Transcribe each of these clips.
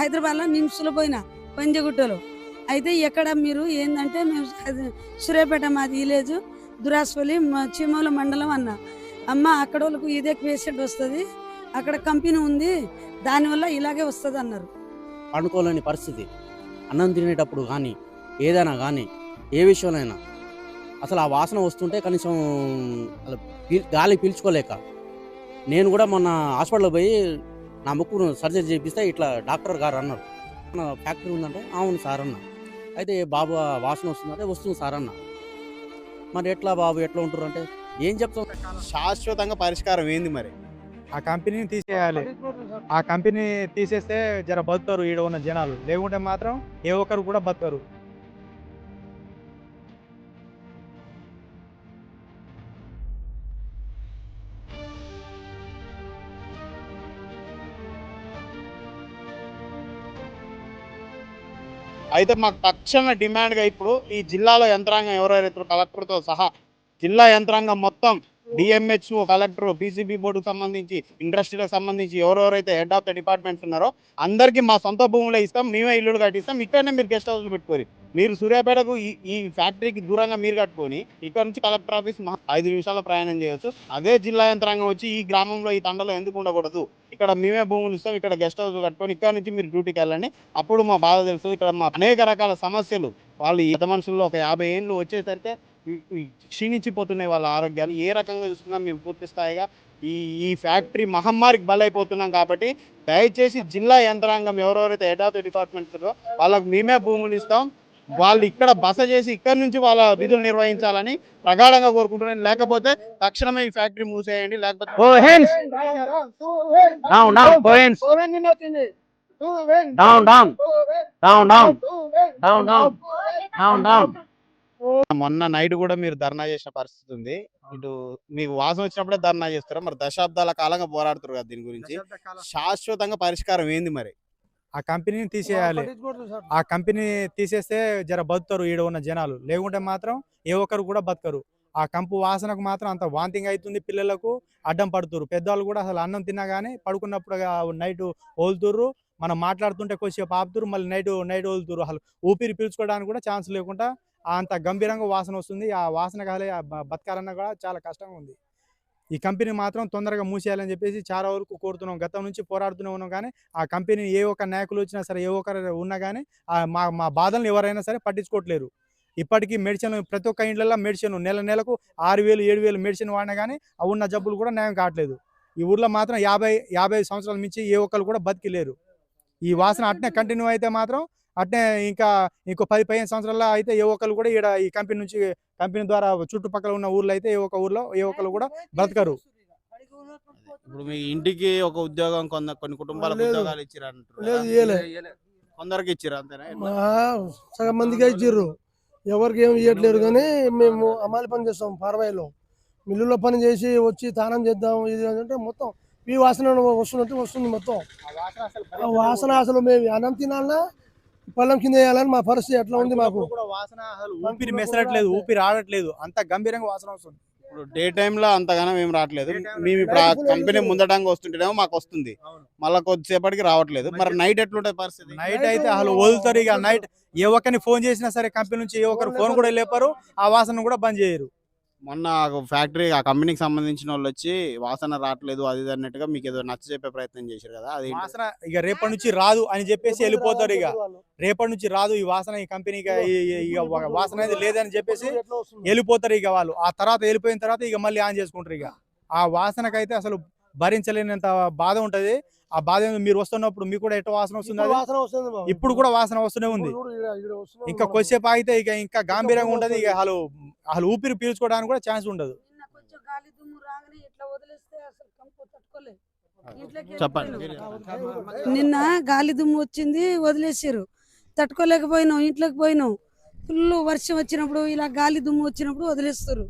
హైదరాబాద్లో నిమ్స్లో పోయినా పంజగుట్టలో. అయితే ఎక్కడ మీరు ఏంటంటే మేము సూర్యాపేట మాది విలేజ్ దురాస్పల్లి చీమల మండలం అన్న. అమ్మ అక్కడ వాళ్ళకు ఇదే పేషెంట్ వస్తుంది, అక్కడ కంపెనీ ఉంది, దానివల్ల ఇలాగే వస్తుంది అన్నారు. పండుకోలేని పరిస్థితి. అన్నం తినేటప్పుడు కానీ ఏదైనా కానీ ఏ విషయంలోనైనా అసలు ఆ వాసన వస్తుంటే కనీసం గాలి పీల్చుకోలేక నేను కూడా మొన్న హాస్పిటల్కి పోయి నా ముక్కును సర్జరీ చేపిస్తే ఇట్లా డాక్టర్ గారు అన్నారు, ఫ్యాక్టరీ ఉందంటే అవును సార్ అన్న. అయితే బాబు వాసన వస్తుందంటే వస్తుంది సార్ అన్న. మరి ఎట్లా బాబు ఎట్లా ఉంటారు అంటే ఏం చెప్తాం? శాశ్వతంగా పరిష్కారం ఏంది మరి? ఆ కంపెనీని తీసేయాలి. ఆ కంపెనీ తీసేస్తే జర బతుకుతారు ఈడ ఉన్న జనాలు, లేకుంటే మాత్రం ఏ ఒక్కరు కూడా బతుకరు. అయితే మాకు తక్షణ డిమాండ్గా ఇప్పుడు ఈ జిల్లాలో యంత్రాంగం ఎవరెవరైతే కలెక్టర్తో సహా జిల్లా యంత్రాంగం మొత్తం డిఎంహెచ్ఓ, కలెక్టర్, పీసీబీ బోర్డుకు సంబంధించి, ఇండస్ట్రీలకు సంబంధించి ఎవరెవరైతే హెడ్ ఆఫ్ ద డిపార్ట్మెంట్స్ ఉన్నారో అందరికీ మా సొంత భూములు ఇస్తాం, మేమే ఇల్లులు కట్టిస్తాం, ఇక్కడనే మీరు గెస్ట్ హౌస్లు పెట్టుకోరు. మీరు సూర్యాపేటకు ఈ ఫ్యాక్టరీకి దూరంగా మీరు కట్టుకొని ఇక్కడ నుంచి కలెక్టర్ ఆఫీస్ 5 నిమిషాల ప్రయాణం చేయొచ్చు. అదే జిల్లా యంత్రాంగం వచ్చి ఈ గ్రామంలో ఈ తండలో ఎందుకు ఉండకూడదు, ఇక్కడ మేమే భూములు ఇస్తాం, ఇక్కడ గెస్ట్ హౌస్ కట్టుకొని ఇక్కడ నుంచి మీరు డ్యూటీకి వెళ్ళండి, అప్పుడు మా బాధ తెలుసు. ఇక్కడ మా అనేక రకాల సమస్యలు, వాళ్ళు ఈత మనుషుల్లో ఒక 50 ఏళ్ళు వచ్చేసరికి క్షీణించిపోతున్నాయి వాళ్ళ ఆరోగ్యాలు. ఏ రకంగా చూస్తున్నా మేము పూర్తి స్థాయిగా ఈ ఫ్యాక్టరీ మహమ్మారికి బలైపోతున్నాం. కాబట్టి దయచేసి జిల్లా యంత్రాంగం ఎవరెవరైతే హెడ్ ఆఫ్ ది డిపార్ట్మెంట్స్ వాళ్ళకు మేమే భూములు ఇస్తాం, వాళ్ళు ఇక్కడ బస చేసి ఇక్కడ నుంచి వాళ్ళ విధులు నిర్వహించాలని ప్రగాఢంగా కోరుకుంటున్నాను. లేకపోతే తక్షణమే ఈ ఫ్యాక్టరీ మూసేయండి, లేకపోతే మొన్న నైట్ కూడా మీరు ధర్నా చేసిన పరిస్థితి ఉంది. ఇటు మీకు వాసన వచ్చినప్పుడే ధర్నా చేస్తారా? మరి దశాబ్దాల కాలంగా పోరాడుతారు కదా దీని గురించి. శాశ్వతంగా పరిష్కారం ఏంది మరి? ఆ కంపెనీని తీసేయాలి. ఆ కంపెనీ తీసేస్తే జర బతుకుతారు ఈడ ఉన్న జనాలు, లేకుంటే మాత్రం ఏ ఒక్కరు కూడా బతకరు. ఆ కంపు వాసనకు మాత్రం అంత వాంతింగ్ అవుతుంది, పిల్లలకు అడ్డం పడుతురు. పెద్దవాళ్ళు కూడా అసలు అన్నం తిన్నా కానీ పడుకున్నప్పుడు నైట్ వదులుతుర్రు, మనం మాట్లాడుతుంటే కొద్దిసేపు ఆపుతురు, మళ్ళీ నైట్ వదులుతురు. అసలు ఊపిరి పీల్చుకోవడానికి కూడా ఛాన్స్ లేకుండా అంత గంభీరంగా వాసన వస్తుంది. ఆ వాసన కాలే బతకాలన్నా కూడా చాలా కష్టంగా ఉంది. ఈ కంపెనీ మాత్రం తొందరగా మూసేయాలని చెప్పేసి చాలా వరకు కోరుతున్నాం. గతం నుంచి పోరాడుతూనే ఉన్నాం, కానీ ఆ కంపెనీ ఏ ఒక్క నాయకులు వచ్చినా సరే, ఏ ఒక్కరు ఉన్నా కానీ మా బాధలను ఎవరైనా సరే పట్టించుకోవట్లేరు. ఇప్పటికీ మెడిసిన్ ప్రతి ఒక్క ఇండ్లలో మెడిసిన్ నెలకు 6,000 7,000 మెడిసిన్ వాడినా కానీ ఆ ఉన్న జబ్బులు కూడా న్యాయం కావట్లేదు. ఈ ఊర్లో మాత్రం 50 సంవత్సరాల నుంచి ఏ ఒక్కరు కూడా బతికిలేరు. ఈ వాసన అట్నే కంటిన్యూ అయితే మాత్రం అట్నే ఇంకో 10-15 సంవత్సరాల్లో అయితే ఏ ఒక్కరు కూడా ఇక్కడ ఈ కంపెనీ ద్వారా చుట్టుపక్కల ఉన్న ఊర్లో అయితే ఏ ఒక్కరు కూడా బ్రతకరు. ఇప్పుడు మీ ఇంటికి ఒక ఉద్యోగం కొన్ని కుటుంబాలకు ఉద్యోగాలు ఇచ్చిరంటారు, కొందరికి ఇచ్చిర్రు అంతేనా? సగం మందికి ఇచ్చిర్రు, ఎవరికి ఏమి ఇవ్వట్లేరు. కానీ మేము అమ్మాలి పని చేస్తాం, పార్వాయిలో మిల్లులో పని చేసి వచ్చి తానం చేద్దాం ఇది అంటే మొత్తం ఈ వాసన వస్తుంది. మొత్తం ఆ వాసన అసలు మేము అన్నం తినాలన్నా పళ్ళం కింద వేయాలని మా పరిస్థితి ఎట్లా ఉంది. మాకు వాసన ఊపిరి మెసరట్లేదు, ఊపిరి ఆడట్లేదు, అంత గంభీరంగా వాసన వస్తుంది. ఇప్పుడు డే టైమ్ లో అంతగానం ఏం రావట్లేదు. మేము ఇప్పుడు ఆ కంపెనీ ముందటంగా వస్తుంటేనేమో మాకు వస్తుంది, మళ్ళీ కొద్దిసేపటికి రావట్లేదు. మరి నైట్ ఎట్లుంటే పరిస్థితి? నైట్ అయితే అసలు వదులుతారు. ఇక నైట్ ఏ ఒక్కరిని ఫోన్ చేసినా సరే కంపెనీ నుంచి ఏ ఒక్కరు ఫోన్ కూడా లేపారు, ఆ వాసన కూడా బంద్ చేయరు. మొన్న ఫ్యాక్టరీ ఆ కంపెనీకి సంబంధించిన వాళ్ళు వచ్చి వాసన రావట్లేదు అది అన్నట్టుగా మీకు ఏదో నచ్చ చెప్పే ప్రయత్నం చేశారు కదా, అది వాసన ఇక రేపటి నుంచి రాదు అని చెప్పేసి వెళ్ళిపోతారు. ఇక రేపటి నుంచి రాదు ఈ వాసన, ఈ కంపెనీకి వాసన అనేది లేదని చెప్పేసి వెళ్ళిపోతారు. ఇక వాళ్ళు ఆ తర్వాత వెళ్ళిపోయిన తర్వాత ఇక మళ్ళీ ఆన్ చేసుకుంటారు. ఇక ఆ వాసనకైతే అసలు భరించలేనంత బాధ ఉంటది. ఆ బాధ మీరు వస్తున్నప్పుడు మీకు కూడా ఎట్లా వాసన వస్తుంది, ఇప్పుడు కూడా వాసన వస్తూనే ఉంది. ఇంకా కొద్దిసేపు ఆగితే ఇంకా గంభీరంగా ఉంటది. ఇక అసలు ఊపిరి పీల్చుకోవడానికి కూడా ఛాన్స్ ఉండదు. చెప్పండి. నిన్న గాలి దుమ్ము వచ్చింది, వదిలేసారు, తట్టుకోలేకపోయినాం, ఇంట్లోకి పోయినాం. ఫుల్ వర్షం వచ్చినప్పుడు ఇలా గాలి దుమ్ము వచ్చినప్పుడు వదిలేస్తారు.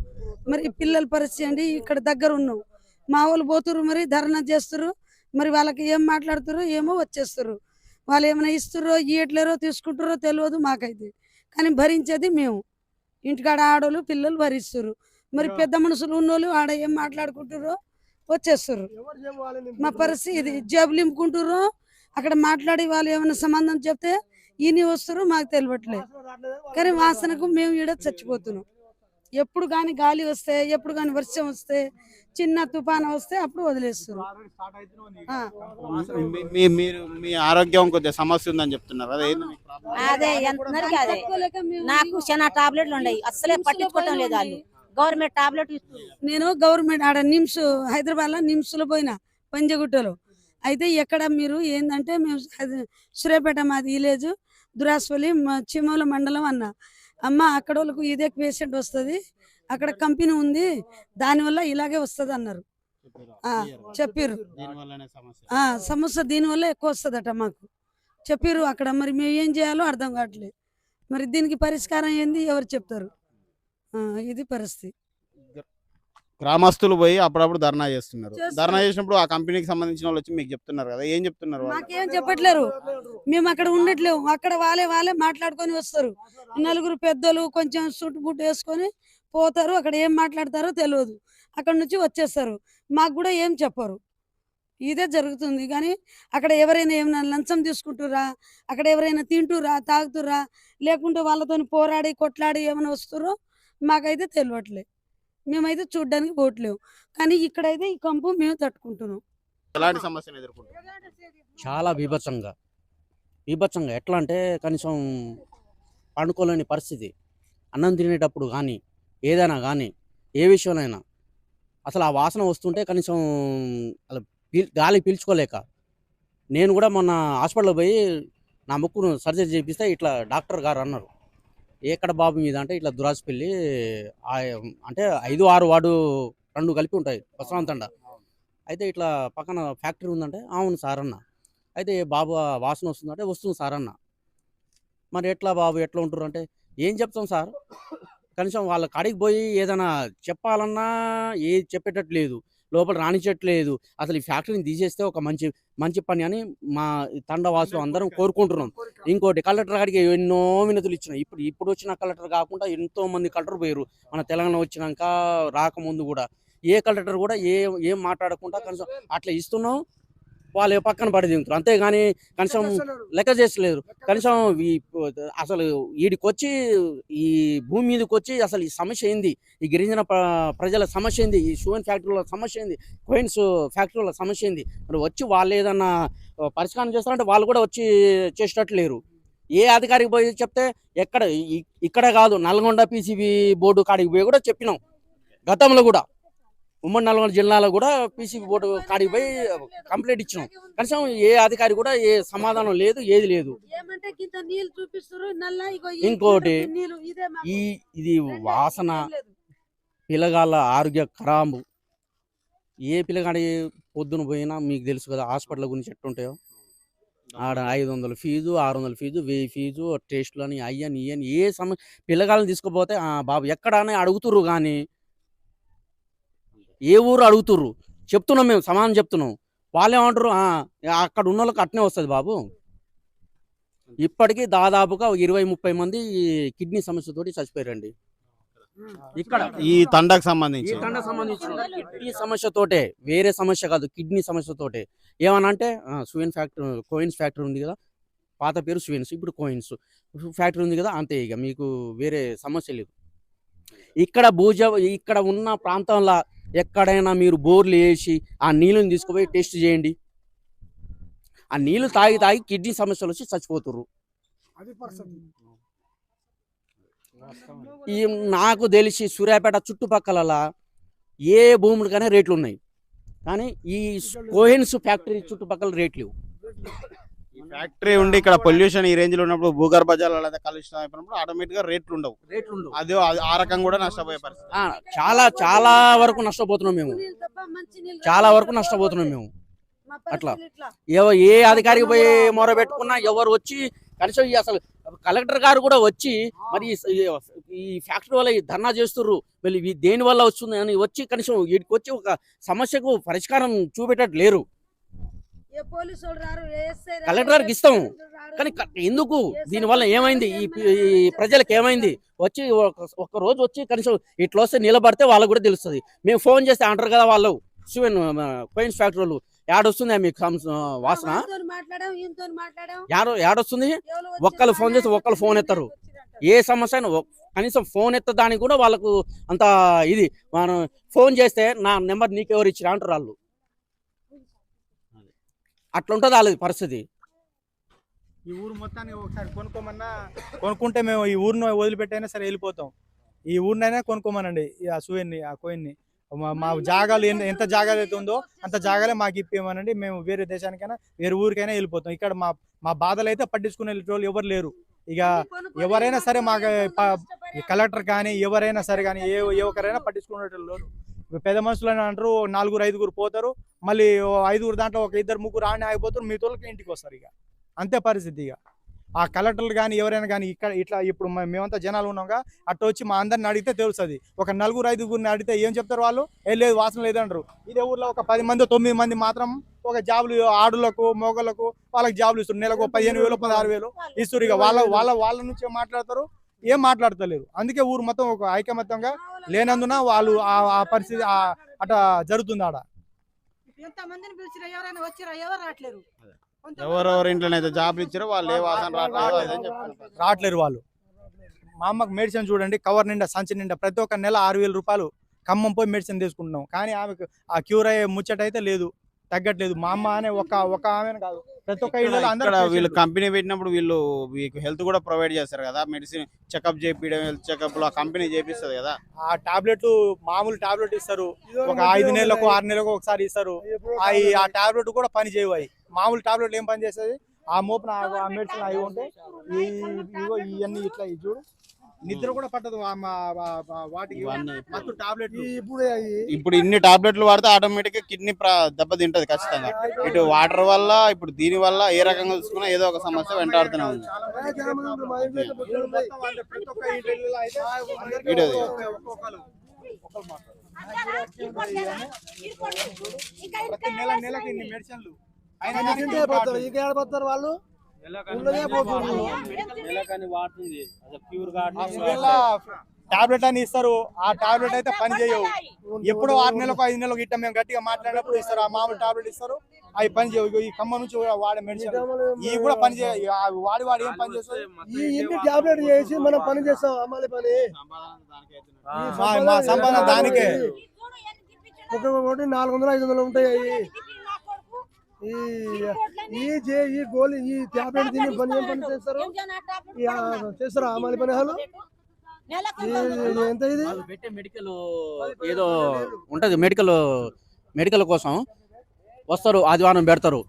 మరి పిల్లల పరిస్థితి అండి, ఇక్కడ దగ్గర ఉన్నాం, మా వాళ్ళు పోతురు, మరి ధర్నా చేస్తారు, మరి వాళ్ళకి ఏం మాట్లాడుతారో ఏమో వచ్చేస్తారు. వాళ్ళు ఏమైనా ఇస్తారో ఇవ్వట్లేరో తీసుకుంటారో తెలియదు మాకైతే, కానీ భరించేది మేము. ఇంటికాడ ఆడోళ్ళు పిల్లలు భరిస్తారు, మరి పెద్ద మనుషులు ఉన్నోళ్ళు ఆడ ఏం మాట్లాడుకుంటారో వచ్చేస్తారు. మా పరిస్థితి ఇది, జేబులు నింపుకుంటారు, అక్కడ మాట్లాడి వాళ్ళు ఏమైనా సంబంధం చెప్తే ఈయన వస్తారు మాకు తెలియట్లేదు. కానీ వాసనకు మేము ఈడ చచ్చిపోతున్నాం. ఎప్పుడు కానీ గాలి వస్తే, ఎప్పుడు కానీ వర్షం వస్తే, చిన్న తుఫాను వస్తే అప్పుడు వదిలేస్తారు. ఆ. మీరు మీ ఆరోగ్యం కొద్దిగా సమస్య ఉందని చెప్తున్నారు కదా, ఏంది మీకు ప్రాబ్లం? అదే అందరికీ అదే. తట్టుకోలేక మేము నాకు చాలా టాబ్లెట్లు ఉన్నాయి, అస్సలే పట్టించుకోవటం లేదు వాళ్ళు. గవర్నమెంట్ టాబ్లెట్ ఇస్తుంది. నేను గవర్నమెంట్ ఆడ నిమ్స్ హైదరాబాద్లో నిమ్స్లో పోయినా పంజగుట్టలో. అయితే ఎక్కడ మీరు ఏంటంటే మేము సూర్యాపేట మాది విలేజ్ దురాస్పల్లి చిమోల మండలం అన్న. అమ్మ అక్కడ వాళ్ళకు ఇదే పేషెంట్ వస్తుంది, అక్కడ కంపెనీ ఉంది, దానివల్ల ఇలాగే వస్తుంది అన్నారు. చెప్పారు దీనివల్లనే సమస్య. సమస్య దీనివల్ల ఎక్కువ వస్తుందట మాకు చెప్పారు అక్కడ. మరి మేము ఏం చేయాలో అర్థం కావట్లేదు. మరి దీనికి పరిష్కారం ఏంది ఎవరు చెప్తారు? ఇది పరిస్థితి. గ్రామస్తులు పోయి అప్పుడప్పుడు ధర్నా చేస్తున్నారు. చేస్తారు. ధర్నా చేసినప్పుడు ఆ కంపెనీకి సంబంధించిన వాళ్ళు వచ్చి మీకు చెప్తున్నారు కదా, ఏం చెప్తున్నారు వాళ్ళు? మాకేం చెప్పట్లేరు, మేము అక్కడ ఉండట్లేము. అక్కడ వాళ్ళే మాట్లాడుకొని వస్తారు. నలుగురు పెద్దలు కొంచెం సుట్టు బుట్టు వేసుకొని పోతారు. అక్కడ ఏం మాట్లాడతారో తెలియదు, అక్కడ నుంచి వచ్చేస్తారు. మాకు కూడా ఏం చెప్పరు. ఇదే జరుగుతుంది. కానీ అక్కడ ఎవరైనా ఏమైనా లంచం తీసుకుంటురా, అక్కడ ఎవరైనా తింటురా, తాగుతురా, లేకుంటే వాళ్ళతో పోరాడి కొట్లాడి ఏమైనా వస్తురో మాకైతే తెలియట్లేదు. మేమైతే చూడ్డానికి పోవట్లేము. కానీ ఇక్కడైతే ఈ కంపు మేము తట్టుకుంటున్నాం. ఎలాంటి సమస్యను ఎదుర్కొంటున్నారు? చాలా బీభత్సంగా ఎట్లా అంటే కనీసం పండుకోలేని పరిస్థితి. అన్నం తినేటప్పుడు కానీ ఏదైనా కానీ ఏ విషయంలో అసలు ఆ వాసన వస్తుంటే కనీసం అలా గాలి పీల్చుకోలేక నేను కూడా మొన్న హాస్పిటల్కి పోయి నా ముక్కును సర్జరీ చేపిస్తే ఇట్లా డాక్టర్ గారు అన్నారు, ఎక్కడ బాబు మీద అంటే ఇట్లా దురాస్పల్లి అంటే 5-6 వార్డు 2 కలిపి ఉంటాయి బసవంతండ. అయితే ఇట్లా పక్కన ఫ్యాక్టరీ ఉందంటే అవును సార్ అన్న. అయితే బాబు వాసన వస్తుందంటే వస్తుంది సార్ అన్న. మరి ఎట్లా బాబు ఎట్లా ఉంటారు అంటే ఏం చెప్తాం సార్, కనీసం వాళ్ళ కాడికి పోయి ఏదైనా చెప్పాలన్నా ఏది చెప్పేటట్టు లేదు, లోపల రానిచ్చట్లేదు. అసలు ఈ ఫ్యాక్టరీని తీసేస్తే ఒక మంచి పని అని మా తండవాసులు అందరం కోరుకుంటున్నాం. ఇంకోటి కలెక్టర్ గారికి ఎన్నో వినతులు ఇచ్చినాం. ఇప్పుడు వచ్చిన కలెక్టర్ కాకుండా ఎంతో మంది కలెక్టర్ పోయారు. మన తెలంగాణ వచ్చినాక రాకముందు కూడా ఏ కలెక్టర్ కూడా ఏం మాట్లాడకుండా కనీసం అట్లా ఇస్తున్నాం, వాళ్ళు పక్కన పడి దిగుతారు. అంతేగాని కనీసం లెక్క చేసలేరు. కనీసం అసలు వీడికి వచ్చి ఈ భూమి మీదకి వచ్చి అసలు ఈ సమస్య ఏంది, ఈ గిరిజన ప్రజల సమస్య ఏంది, ఈ షుగర్ ఫ్యాక్టరీల సమస్య ఏంది, కోయిన్స్ ఫ్యాక్టరీల సమస్య ఏంది, మరి వచ్చి వాళ్ళు ఏదన్నా పరిష్కారం చేస్తారంటే వాళ్ళు కూడా వచ్చి చేసేటట్లు లేరు. ఏ అధికారికి పోయి చెప్తే ఇక్కడ కాదు నల్గొండ పీసీబీ బోర్డు కాడికి పోయి కూడా చెప్పినాం. గతంలో కూడా ఉమ్మడి నల్గొండ జిల్లాలో కూడా పీసీబీ బోర్డు కాడికి పోయి కంప్లైంట్ ఇచ్చినాం. కనీసం ఏ అధికారి కూడా ఏ సమాధానం లేదు, ఏది లేదు. ఇంకోటి ఇది వాసన పిల్లగాళ్ళ ఆరోగ్య ఖరాబు. ఏ పిల్లగాడి పొద్దున పోయినా మీకు తెలుసు కదా హాస్పిటల్ గురించి ఎట్టుంటాయో. ఆడ 500 ఫీజు, 600 ఫీజు, 1000 ఫీజు, టెస్టులు అని అయ్యని ఇయ్యని ఏ పిల్లగాళ్ళని తీసుకుపోతే బాబు ఎక్కడ అని అడుగుతుర్రు. కానీ ఏ ఊరు అడుగుతుర్రు చెప్తున్నాం, మేము సమాధానం చెప్తున్నాం. వాళ్ళు ఏమంటారు, అక్కడ ఉన్న వాళ్ళకి అట్నే వస్తుంది బాబు. ఇప్పటికీ దాదాపుగా 20-30 మంది కిడ్నీ సమస్యతోటి చచ్చిపోయారండి ఇక్కడ. ఈ తండకు సంబంధించి కిడ్నీ సమస్యతోటే, వేరే సమస్య కాదు, కిడ్నీ సమస్యతోటే. ఏమన్నా అంటే కోయిన్స్ ఫ్యాక్టరీ ఉంది కదా, పాత పేరు స్వీన్స్, ఇప్పుడు కోయిన్స్ ఫ్యాక్టరీ ఉంది కదా, అంతే. ఇక మీకు వేరే సమస్య లేదు. ఇక్కడ ఉన్న ప్రాంతంలో ఎక్కడైనా మీరు బోర్లు వేసి ఆ నీళ్ళని తీసుకుపోయి టెస్ట్ చేయండి. ఆ నీళ్లు తాగి కిడ్నీ సమస్యలు వచ్చి చచ్చిపోతుర్రు. ఈ నాకు తెలిసి సూర్యాపేట చుట్టుపక్కల ఏ భూములకైనా రేట్లు ఉన్నాయి, కానీ ఈ కోయిన్స్ ఫ్యాక్టరీ చుట్టుపక్కల రేట్లు. ఫ్యాక్టరీ ఉండి ఇక్కడ పొల్యూషన్ ఈ రేంజ్ లో ఉన్నప్పుడు భూగర్భ జలాలు కలుషితం అయిపోయినప్పుడు ఆటోమేటిక్ గా రేట్లు ఉండవు. అది ఆ రకంగా కూడా నష్టపోయే పరిస్థితి. చాలా వరకు నష్టపోతున్నాం మేము, చాలా వరకు నష్టపోతున్నాం మేము. అట్లా ఏ అధికారికి పోయి మొరబెట్టుకున్నా ఎవరు వచ్చి కనీసం అసలు కలెక్టర్ గారు కూడా వచ్చి మరి ఈ ఫ్యాక్టరీ వల్ల ధర్నా చేస్తుర్రు, మళ్ళీ దేని వల్ల వస్తుంది అని వచ్చి కనీసం వీటికి వచ్చి ఒక సమస్యకు పరిష్కారం చూపెట్టట్టు లేరు. కలెక్టర్ గారికి ఇస్తాము, కానీ ఎందుకు దీనివల్ల ఏమైంది, ఈ ప్రజలకు ఏమైంది, వచ్చి ఒక రోజు వచ్చి కనీసం ఇట్లా వస్తే నిలబడితే వాళ్ళకు కూడా తెలుస్తుంది. మేము ఫోన్ చేస్తే అంటారు కదా వాళ్ళు కోయిన్స్ ఫ్యాక్టరీలు, ఏడొస్తుంది మీకు వాసన? ఏడొస్తుంది? ఒక్కళ్ళు ఫోన్ చేసి ఒక్కళ్ళు ఫోన్ ఎత్తారు. ఏ సమస్య అయినా కనీసం ఫోన్ ఎత్తదానికి కూడా వాళ్ళకు అంత ఇది. మనం ఫోన్ చేస్తే నా నెంబర్ నీకెవరు ఇచ్చిరా అంటారు వాళ్ళు. అట్లా ఉంటుంది వాళ్ళది పరిస్థితి. ఈ ఊరు మొత్తాన్ని ఒకసారి కొనుక్కుంటే మేము ఈ ఊరిని వదిలిపెట్టైనా సరే వెళ్ళిపోతాం. ఈ ఊరినైనా కొనుక్కోమనండి ఆ సూయన్ని, ఆ కోయిన్ని. మా జాగాలు ఎంత జాగాలు అయితే ఉందో అంత జాగాలే మాకు ఇప్పేమనండి. మేము వేరే దేశానికైనా వేరే ఊరికైనా వెళ్ళిపోతాం. ఇక్కడ మా బాధలు అయితే పట్టించుకునే వాళ్ళు ఎవరు లేరు. ఇక ఎవరైనా సరే మాకు కలెక్టర్ కానీ ఎవరైనా సరే కానీ ఏ ఒక్కరైనా పట్టించుకునేటోళ్ళు. పెద్ద మనుషులు అని అంటారు, 4-5 పోతారు, మళ్ళీ 5 దాంట్లో ఒక 2-3 ఆడనే ఆగిపోతారు, మీ తోళ్ళకి ఇంటికి వస్తారు. ఇక అంతే పరిస్థితి. ఇక ఆ కలెక్టర్లు కానీ ఎవరైనా కానీ ఇక్కడ ఇట్లా ఇప్పుడు మేమంతా జనాలు ఉన్నాంగా, అట్లా వచ్చి మా అందరిని అడిగితే తెలుస్తుంది. ఒక 4-5 అడిగితే ఏం చెప్తారు వాళ్ళు? లేదు వాసన లేదంటారు. ఇదే ఊర్లో ఒక 10 మంది 9 మంది మాత్రం ఒక జాబులు ఆడులకు మొగలకు వాళ్ళకి జాబులు ఇస్తారు. నెలకు 15,000 16,000 ఇస్తారు. ఇక వాళ్ళ నుంచి మాట్లాడతారు, ఏం మాట్లాడతలేరు. అందుకే ఊరు మొత్తం ఒక ఐకమత్యంగా లేనందున వాళ్ళు ఆ పరిస్థితి అట్లా జరుగుతుంది. ఆడ ఎవరెవరి ఇంట్లోనైతే జాబ్లు ఇచ్చారో వాళ్ళు ఏ వాసన రావట్లేరు వాళ్ళు. మా అమ్మకు మెడిసిన్ చూడండి, కవర్ నిండా సంచి నిండా ప్రతి ఒక్క నెల 6,000 రూపాయలు ఖమ్మం పోయి మెడిసిన్ తీసుకుంటున్నాం. కానీ ఆమెకు ఆ క్యూర్ అయ్యే ముచ్చట అయితే లేదు, తగ్గట్లేదు. మా అమ్మ అనే ఒక ఆమె కాదు, ప్రతి ఒక్క ఇళ్ళలో అందరూ. వీళ్ళు కంపెనీ పెట్టినప్పుడు వీళ్ళు మీకు హెల్త్ కూడా ప్రొవైడ్ చేస్తారు కదా, మెడిసిన్ చెకప్ చేయించడం, హెల్త్ చెకప్ లో కంపెనీ చేపిస్తుంది కదా. ఆ టాబ్లెట్లు మామూలు టాబ్లెట్ ఇస్తారు, ఒక 5 నెలలకు 6 నెలలకు ఒకసారి ఇస్తారు. ఆ టాబ్లెట్ కూడా పని చేయవు. మామూలు టాబ్లెట్లు ఏం పని చేస్తుంది? ఆ మోపున ఆ మెడిసిన్ అవి ఉంటే ఇవన్నీ ఇట్లా చూడు, నిద్ర కూడా పట్టదు వాటికి. ఇప్పుడు ఇన్ని టాబ్లెట్లు వాడితే ఆటోమేటిక్ గా కిడ్నీ దెబ్బ తింటది ఖచ్చితంగా. ఇటు వాటర్ వల్ల, ఇప్పుడు దీని వల్ల ఏ రకంగా చూసుకున్నా ఏదో ఒక సమస్య వెంటాడుతూనే ఉంది. నెలకి ఇన్ని మెడిసిన్లు వాళ్ళు టాబ్లెట్ అని ఇస్తారు. ఆ టాబ్లెట్ అయితే పని చేయవు. ఎప్పుడో 6 నెలలకు 5 నెలలకు ఇట్లా మేము గట్టిగా మాట్లాడినప్పుడు ఇస్తారు. ఆ మామూలు టాబ్లెట్ ఇస్తారు, అవి పని చేయవు. ఈ ఖమ్మం నుంచి వాడే మెడిసిన్ ఇవి కూడా పని చేయవు. వాడి ఏం పని చేస్తారు? ఇన్ని టాబ్లెట్ చేసి మనం పని చేస్తాం. అమ్మాలి పని మా సంపాదన దానికే. ఒక్కొక్కటి 400-500 ఉంటాయి. ఈ గోళీ ఈ టాబ్లెట్ తిని పని ఏం పని చేస్తారు అమ్మాలి పని. హాలు ఎంత ఇది పెట్టే మెడికల్ ఏదో ఉంటది, మెడికల్ కోసం వస్తారు, ఆదివారం పెడతారు.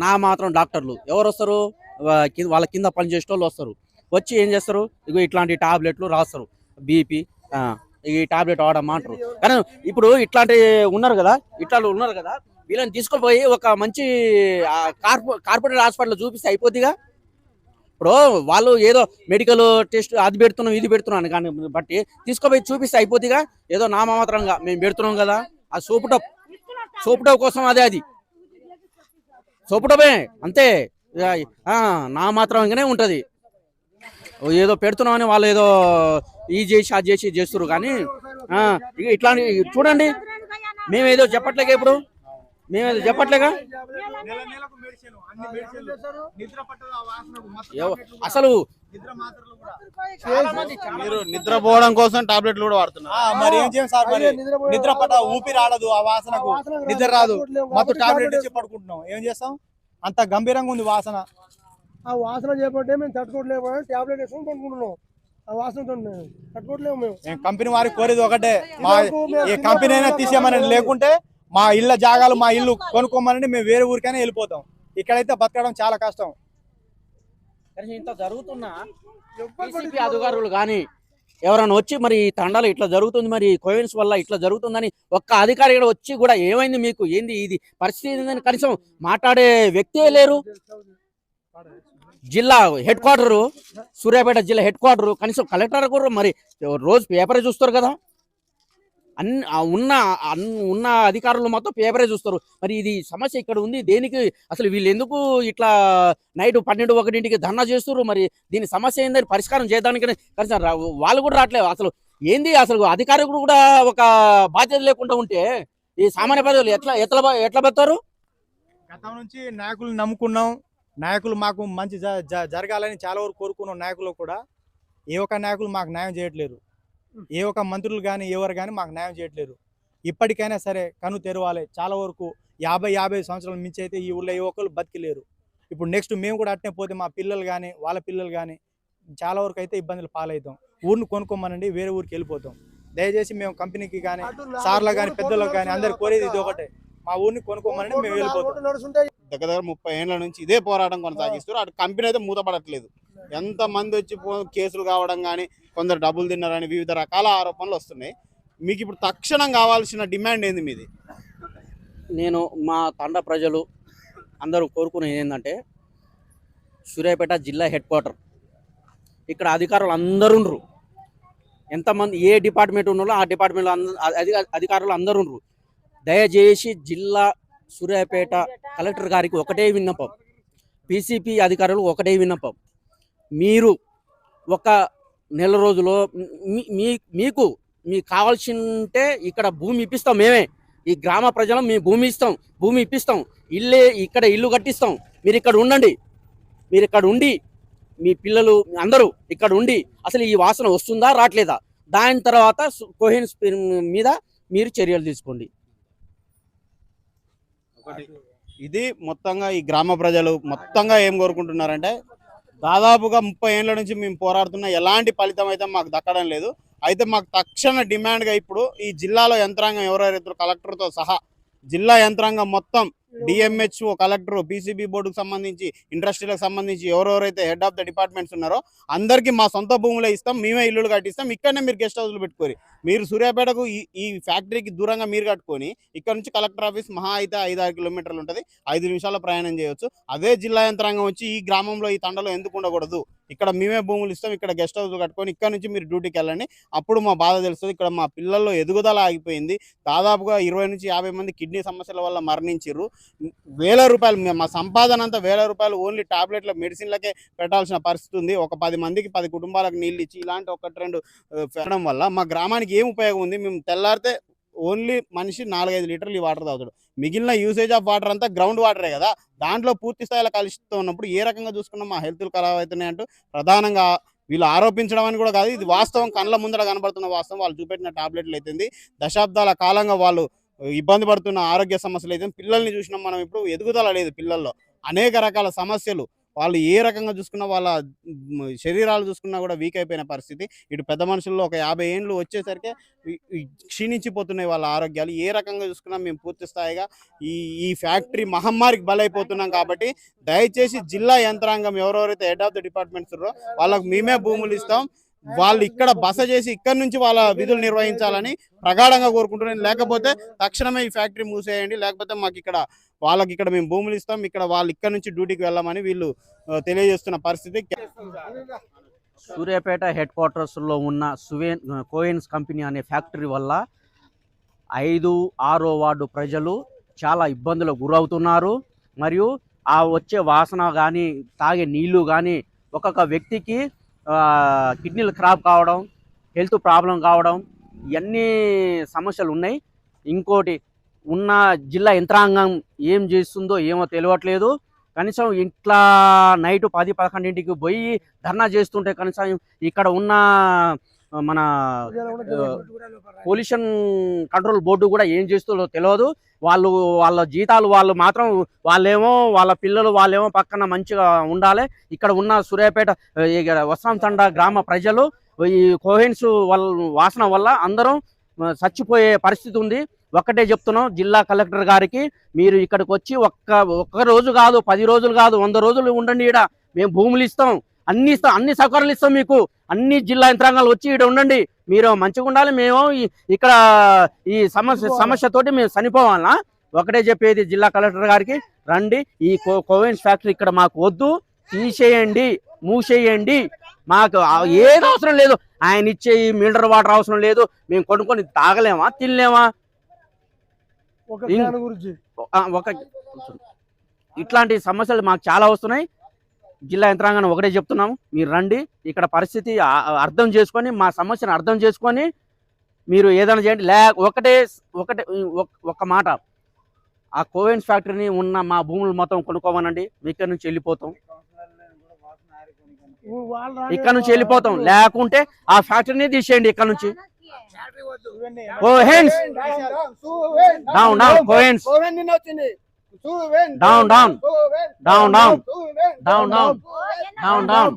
నా మాత్రం డాక్టర్లు ఎవరు వస్తారు? వాళ్ళ కింద పని చేసే వాళ్ళు వస్తారు. వచ్చి ఏం చేస్తారు? ఇగో ఇట్లాంటి టాబ్లెట్లు రాస్తారు, బీపీ ఈ టాబ్లెట్ వాడమంటారు. కానీ ఇప్పుడు ఇట్లాంటి ఉన్నారు కదా, వీళ్ళని తీసుకుపోయి ఒక మంచి కార్పొరేట్ హాస్పిటల్ చూపిస్తే అయిపోద్దిగా. ఇప్పుడు వాళ్ళు ఏదో మెడికల్ టెస్ట్ అది పెడుతున్నాం ఇది పెడుతున్నాను కానీ బట్టి తీసుకుపోయి చూపిస్తే అయిపోద్దిగా. ఏదో నామమాత్రంగా మేము పెడుతున్నాం కదా, ఆ సోపు టప్ కోసం అది సోపు టపే అంతే, నామాత్రంగానే ఉంటది. ఏదో పెడుతున్నామని వాళ్ళు ఏదో ఈ చేసి అది చేసి చేస్తున్నారు. కానీ ఇట్లాంటి చూడండి, మేమేదో చెప్పట్లేక ఇప్పుడు మేమేదో చెప్పట్లేగా. అసలు మీరు నిద్రపోవడం కోసం టాబ్లెట్లు కూడా వాడుతున్నారు. మరి ఏం చేయం సార్? మరి నిద్ర పట్ట ఊపిరి ఆడదు, ఆ వాసనకు నిద్ర రాదు. మొత్తం టాబ్లెట్ ఇచ్చి పడుకుంటున్నాం. ఏం చేస్తాం? అంత గంభీరంగా ఉంది వాసన. ఆ వాసన చేపట్టే మేము తట్టుకోవట్లేము, టాబ్లెట్ వేసుకొని పడుకుంటున్నాం. ఆ వాసన తట్టుకోవట్లేము మేము. కంపెనీ వారికి కోరేది ఒకటే, ఈ కంపెనీ అయినా తీసేయమని, లేకుంటే మా ఇళ్ళ జాగాలు మా ఇల్లు కొనుక్కోమని మేము వేరే ఊరికైనా వెళ్ళిపోతాం. ఇక్కడైతే బతకడం చాలా కష్టం. ఇంత జరుగుతున్నా అధికారులు కానీ ఎవరైనా వచ్చి మరి ఈ తండాలు ఇట్లా జరుగుతుంది, మరి కోయిన్స్ వల్ల ఇట్లా జరుగుతుందని ఒక్క అధికారి ఇక్కడ వచ్చి కూడా ఏమైంది మీకు, ఏంది ఇది పరిస్థితి ఏందని కనీసం మాట్లాడే వ్యక్తే లేరు. జిల్లా హెడ్ క్వార్టరు, సూర్యాపేట జిల్లా హెడ్ క్వార్టరు, కనీసం కలెక్టర్ కూడా మరి రోజు పేపరే చూస్తారు కదా. ఉన్న అధికారులు మొత్తం పేపరే చూస్తారు. మరి ఇది సమస్య ఇక్కడ ఉంది, దేనికి అసలు వీళ్ళు ఎందుకు ఇట్లా నైట్ 12-1 ధర్నా చేస్తారు? మరి దీని సమస్య ఏందని పరిష్కారం చేయడానికి కనీసం వాళ్ళు కూడా రావట్లేదు. అసలు ఏంది, అసలు అధికారులు కూడా ఒక బాధ్యత లేకుండా ఉంటే ఈ సామాన్య ప్రజలు ఎట్లా బతారు? గతం నుంచి నాయకులు నమ్ముకున్నాం, నాయకులు మాకు మంచి జరగాలని చాలా వరకు కోరుకున్నాం. నాయకులు కూడా ఏ ఒక్క నాయకులు మాకు న్యాయం చేయట్లేరు, ఏ ఒక్క మంత్రులు కానీ ఎవరు కానీ మాకు న్యాయం చేయట్లేరు. ఇప్పటికైనా సరే కను తెరవాలి. చాలా వరకు 50 సంవత్సరాల మించి అయితే ఈ ఊళ్ళో ఏ ఒక్కరు బతికిలేరు. ఇప్పుడు నెక్స్ట్ మేము కూడా అట్నే పోతే మా పిల్లలు కానీ వాళ్ళ పిల్లలు కానీ చాలా వరకు అయితే ఇబ్బందులు పాలవుతాం. ఊరిని కొనుక్కోమనండి, వేరే ఊరికి వెళ్ళిపోతాం. దయచేసి మేము కంపెనీకి కానీ సార్లు కానీ పెద్దలకు కానీ అందరు కోరేది ఇది ఒకటే, మా ఊరిని కొనుక్కోమనండి, మేము వెళ్ళిపోతాం. దగ్గర 30 ఏళ్ల నుంచి ఇదే పోరాటం కొనసాగిస్తారు. అటు కంపెనీ అయితే మూతపడట్లేదు. ఎంత మంది వచ్చి కేసులు కావడం కానీ, కొందరు డబ్బులు తిన్నారని వివిధ రకాల ఆరోపణలు వస్తున్నాయి. మీకు ఇప్పుడు తక్షణం కావాల్సిన డిమాండ్ ఏంది మీది? నేను మా తండ ప్రజలు అందరూ కోరుకునేది ఏంటంటే, సూర్యాపేట జిల్లా హెడ్ క్వార్టర్ ఇక్కడ అధికారులు అందరూ ఉండరు. ఎంతమంది ఏ డిపార్ట్మెంట్ ఉన్నారో ఆ డిపార్ట్మెంట్లో అధికారులు అందరూ ఉండరు. దయచేసి జిల్లా సూర్యాపేట కలెక్టర్ గారికి ఒకటే విన్నపం, పీసీపీ అధికారులు ఒకటే విన్నపం, మీరు ఒక నెల రోజులో మీకు కావాల్సింటే ఇక్కడ భూమి ఇప్పిస్తాం. మేమే ఈ గ్రామ ప్రజలు మీ భూమి ఇప్పిస్తాం, ఇక్కడ ఇల్లు కట్టిస్తాం. మీరు ఇక్కడ ఉండండి, మీరు ఇక్కడ ఉండి మీ పిల్లలు అందరూ ఇక్కడ ఉండి అసలు ఈ వాసన వస్తుందా రావట్లేదా, దాని తర్వాత కోహెన్స్ మీద మీరు చర్యలు తీసుకోండి. ఇది మొత్తంగా ఈ గ్రామ ప్రజలు మొత్తంగా ఏం కోరుకుంటున్నారంటే, దాదాపుగా 30 ఏళ్ల నుంచి మేము పోరాడుతున్న ఎలాంటి ఫలితం అయితే మాకు దక్కడం లేదు. అయితే మాకు తక్షణ డిమాండ్గా ఇప్పుడు ఈ జిల్లాలో యంత్రాంగం ఎవరెవరైతే కలెక్టర్తో సహా జిల్లా యంత్రాంగం మొత్తం డిఎంహెచ్ఓ, కలెక్టర్, పీసీబీ బోర్డుకు సంబంధించి, ఇండస్ట్రీలకు సంబంధించి ఎవరెవరైతే హెడ్ ఆఫ్ ద డిపార్ట్మెంట్స్ ఉన్నారో అందరికీ మా సొంత భూములే ఇస్తాం, మేమే ఇల్లులు కట్టిస్తాం. ఇక్కడనే మీరు గెస్ట్ హౌస్లు పెట్టుకోరి. మీరు సూర్యాపేటకు ఈ ఫ్యాక్టరీకి దూరంగా మీరు కట్టుకొని ఇక్కడ నుంచి కలెక్టర్ ఆఫీస్ మహా అయితే 5-6 కిలోమీటర్లు ఉంటుంది, 5 నిమిషాల్లో ప్రయాణం చేయవచ్చు. అదే జిల్లా యంత్రాంగం వచ్చి ఈ గ్రామంలో ఈ తండలో ఎందుకు ఉండకూడదు, ఇక్కడ మేమే భూములు ఇస్తాం, ఇక్కడ గెస్ట్ హౌస్ కట్టుకొని ఇక్కడ నుంచి మీరు డ్యూటీకి వెళ్ళండి, అప్పుడు మా బాధ తెలుస్తుంది. ఇక్కడ మా పిల్లల్లో ఎదుగుదల ఆగిపోయింది. దాదాపుగా 20 నుంచి 50 మంది కిడ్నీ సమస్యల వల్ల మరణించారు. వేల రూపాయలు మా సంపాదన అంతా ₹1000 ఓన్లీ టాబ్లెట్ల మెడిసిన్లకే పెట్టాల్సిన పరిస్థితి ఉంది. ఒక 10 మందికి 10 కుటుంబాలకు నీళ్ళు ఇచ్చి ఇలాంటి 1-2 పెట్టడం వల్ల మా గ్రామానికి ఏం ఉపయోగం ఉంది? మేము తెల్లారితే ఓన్లీ మనిషి 4-5 లీటర్లు ఈ వాటర్ తాగుతాడు. మిగిలిన యూసేజ్ ఆఫ్ వాటర్ అంతా గ్రౌండ్ వాటరే కదా. దాంట్లో పూర్తి స్థాయిలో కలుషితం ఉన్నప్పుడు ఏ రకంగా చూసుకున్నా మా హెల్త్లు ఖరాబ్ అవుతున్నాయి అంటూ ప్రధానంగా వీళ్ళు ఆరోపించడం అని కూడా కాదు, ఇది వాస్తవం, కళ్ళ ముందర కనబడుతున్న వాస్తవం. వాళ్ళు చూపెట్టిన టాబ్లెట్లు అయితే దశాబ్దాల కాలంగా వాళ్ళు ఇబ్బంది పడుతున్న ఆరోగ్య సమస్యలు అయితే పిల్లల్ని చూసినాం మనం. ఇప్పుడు ఎదుగుదల లేదు పిల్లల్లో, అనేక రకాల సమస్యలు. వాళ్ళు ఏ రకంగా చూసుకున్నా వాళ్ళ శరీరాలు చూసుకున్నా కూడా వీక్ అయిపోయిన పరిస్థితి. ఇటు పెద్ద మనుషుల్లో ఒక 50 ఏళ్ళు వచ్చేసరికి క్షీణించిపోతున్నాయి వాళ్ళ ఆరోగ్యాలు. ఏ రకంగా చూసుకున్నా మేము పూర్తి స్థాయిగా ఈ ఫ్యాక్టరీ మహమ్మారికి బలైపోతున్నాం. కాబట్టి దయచేసి జిల్లా యంత్రాంగం ఎవరెవరైతే హెడ్ ఆఫ్ ద డిపార్ట్మెంట్స్ ఉన్నారో వాళ్ళకు మేమే భూములు ఇస్తాం, వాళ్ళు ఇక్కడ బస చేసి ఇక్కడ నుంచి వాళ్ళ విధులు నిర్వహించాలని ప్రగాఢంగా కోరుకుంటున్నాను. లేకపోతే తక్షణమే ఈ ఫ్యాక్టరీ మూసేయండి, లేకపోతే మాకు ఇక్కడ వాళ్ళకి ఇక్కడ మేము భూములు ఇస్తాం, ఇక్కడ వాళ్ళు ఇక్కడ నుంచి డ్యూటీకి వెళ్ళామని వీళ్ళు తెలియజేస్తున్న పరిస్థితి. సూర్యాపేట హెడ్ క్వార్టర్స్లో ఉన్న కోహెన్స్ కంపెనీ అనే ఫ్యాక్టరీ వల్ల 5-6 వార్డు ప్రజలు చాలా ఇబ్బందులకు గురవుతున్నారు. మరియు ఆ వచ్చే వాసన కానీ తాగే నీళ్లు కానీ ఒక్కొక్క వ్యక్తికి కిడ్నీలు ఖరాబ్ కావడం, హెల్త్ ప్రాబ్లం కావడం, ఇవన్నీ సమస్యలు ఉన్నాయి. ఇంకోటి ఉన్న జిల్లా యంత్రాంగం ఏం చేస్తుందో ఏమో తెలియట్లేదు. కనీసం ఇంట్లో నైట్ 10-11ంటికి పోయి ధర్నా చేస్తుంటే కనీసం ఇక్కడ ఉన్న మన పొల్యూషన్ కంట్రోల్ బోర్డు కూడా ఏం చేస్తుందో తెలియదు. వాళ్ళ జీతాలు వాళ్ళు మాత్రం వాళ్ళేమో వాళ్ళ పిల్లలు వాళ్ళేమో పక్కన మంచిగా ఉండాలి. ఇక్కడ ఉన్న సూర్యాపేట వస్త్రం తండ గ్రామ ప్రజలు ఈ కోహెన్స్ వాసన వల్ల అందరం చచ్చిపోయే పరిస్థితి ఉంది. ఒక్కటే చెప్తున్నాం జిల్లా కలెక్టర్ గారికి, మీరు ఇక్కడికి వచ్చి ఒక్క రోజు కాదు, 10 రోజులు కాదు, 100 రోజులు ఉండండి. ఇక్కడ మేము భూములు ఇస్తాం, అన్ని సౌకర్యాలు ఇస్తాం మీకు. అన్ని జిల్లా యంత్రాంగాలు వచ్చి ఇక్కడ ఉండండి, మీరు మంచిగా ఉండాలి. మేము ఇక్కడ ఈ సమస్యతోటి మేము చనిపోవాలనా? ఒకటే చెప్పేది జిల్లా కలెక్టర్ గారికి, రండి, ఈ కోహెన్స్ ఫ్యాక్టరీ ఇక్కడ మాకు వద్దు, తీసేయండి, మూసేయండి. మాకు ఏది అవసరం లేదు, ఆయన ఇచ్చే ఈ మినరల్ వాటర్ అవసరం లేదు, మేము కొనుక్కొని తాగలేమా, తినలేమా? ఇట్లాంటి సమస్యలు మాకు చాలా వస్తున్నాయి. జిల్లా యంత్రాంగాన్ని ఒకటే చెప్తున్నాము, మీరు రండి, ఇక్కడ పరిస్థితి అర్థం చేసుకొని మా సమస్యను అర్థం చేసుకొని మీరు ఏదైనా చేయండి. ఒక్క మాట, ఆ కోవెన్స్ ఫ్యాక్టరీని ఉన్న మా భూములు మొత్తం కొనుక్కోమనండి, ఇక్కడ నుంచి వెళ్ళిపోతాం. ఇక్కడ నుంచి వెళ్ళిపోతాం, లేకుంటే ఆ ఫ్యాక్టరీని తీసేయండి ఇక్కడ నుంచి. కోవెన్స్ డౌన్ డౌన్, కోవెన్స్ down down down down down down down down.